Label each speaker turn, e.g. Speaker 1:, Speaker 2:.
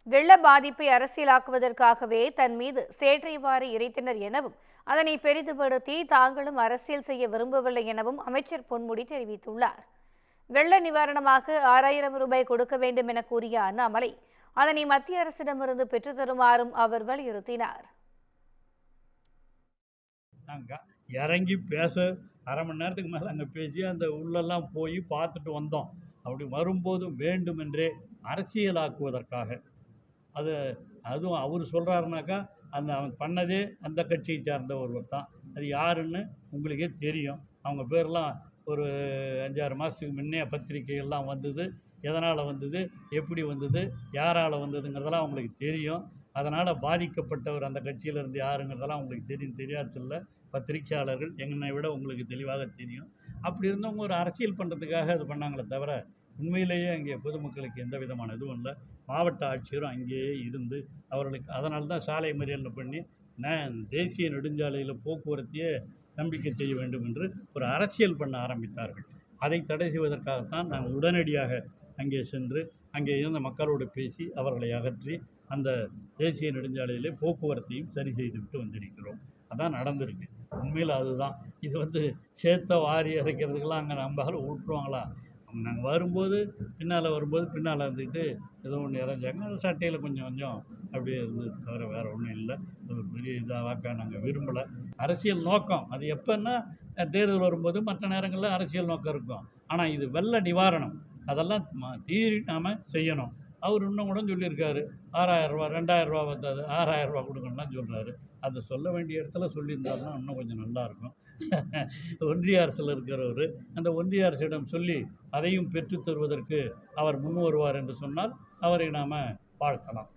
Speaker 1: வெள்ள பாதிப்பை அரசியலாக்குவதற்காகவே தன் மீது சேற்றைவாரி இறைத்தனர் எனவும் அதனை பெரிதுபடுத்தி தாங்களும் அரசியல் செய்ய விரும்பவில்லை எனவும் அமைச்சர் பொன்முடி தெரிவித்துள்ளார். வெள்ள நிவாரணமாக 6000 ரூபாய் கொடுக்க வேண்டும் என கூறிய அண்ணாமலை அதனை மத்திய அரசிடமிருந்து பெற்றுத்தருமாறும் அவர் வலியுறுத்தினார்.
Speaker 2: இறங்கி பேச அரை மணி நேரத்துக்கு மேலே அங்கே பேசி அந்த உள்ளெல்லாம் போய் பார்த்துட்டு வந்தோம். அப்படி வரும்போது வேண்டுமென்றே அரசியலாக்குவதற்காக அதுவும் அவர் சொல்கிறாருனாக்கா அவன் பண்ணதே அந்த கட்சியை சார்ந்த ஒருவர் தான். அது யாருன்னு உங்களுக்கே தெரியும். அவங்க பேர்லாம் ஒரு 5-6 மாதத்துக்கு முன்னே பத்திரிகைகள்லாம் வந்தது. எதனால் வந்தது, எப்படி வந்தது, யாரால் வந்ததுங்கிறதெல்லாம் அவங்களுக்கு தெரியும். அதனால் பாதிக்கப்பட்டவர் அந்த கட்சியிலேருந்து யாருங்கிறதெல்லாம் உங்களுக்கு தெரியாது சொல்ல பத்திரிகையாளர்கள் என்னை விட உங்களுக்கு தெளிவாக தெரியும். அப்படி இருந்தவங்க ஒரு அரசியல் பண்ணுறதுக்காக அது பண்ணாங்களே தவிர உண்மையிலேயே அங்கே பொதுமக்களுக்கு எந்த விதமான இதுவும் இல்லை. மாவட்ட ஆட்சியரும் அங்கேயே இருந்து அவர்களுக்கு அதனால தான் சாலை மறியல் பண்ணி தேசிய நெடுஞ்சாலையில் போக்குவரத்தையே நம்பிக்கை செய்ய வேண்டும் என்று ஒரு அரசியல் பண்ண ஆரம்பித்தார்கள். அதை தடை செய்வதற்காகத்தான் நாங்கள் உடனடியாக அங்கே சென்று அங்கே இருந்த மக்களோடு பேசி அவர்களை அகற்றி அந்த தேசிய நெடுஞ்சாலையிலே போக்குவரத்தையும் சரி செய்துவிட்டு வந்திருக்கிறோம். அதான் நடந்திருக்கு. உண்மையில் அதுதான். இது சேத்த வாரி இறைக்கிறதுக்கெல்லாம் அங்கே நம்பால் விட்டுருவாங்களா? நாங்கள் வரும்போது பின்னால் இருந்துக்கிட்டு ஏதோ ஒன்று இறைஞ்சாங்க. அந்த சட்டையில் கொஞ்சம் அப்படியே இருந்தது தவிர வேறு ஒன்றும் இல்லை. ஒரு பெரிய இதாக நாங்கள் விரும்பலை. அரசியல் நோக்கம் அது எப்போன்னா தேர்தல் வரும்போது மற்ற நேரங்களில் அரசியல் நோக்கம் இருக்கும். ஆனால் இது வெள்ள நிவாரணம் அதெல்லாம் தீரி நாம் செய்யணும். அவர் இன்னும் கூட சொல்லியிருக்காரு 6000 ரூபா 2000 ரூபா வந்தாது 6000 ரூபா கொடுங்கன்னு சொல்கிறாரு. அதை சொல்ல வேண்டிய இடத்துல சொல்லியிருந்தாருன்னா இன்னும் கொஞ்சம் நல்லாயிருக்கும். ஒன்றிய அரசில் இருக்கிறவர் அந்த ஒன்றிய அரசிடம் சொல்லி அதையும் பெற்றுத் தருவதற்கு அவர் முன் வருவார் என்று சொன்னால் அவரை நாம் வாழ்த்தலாம்.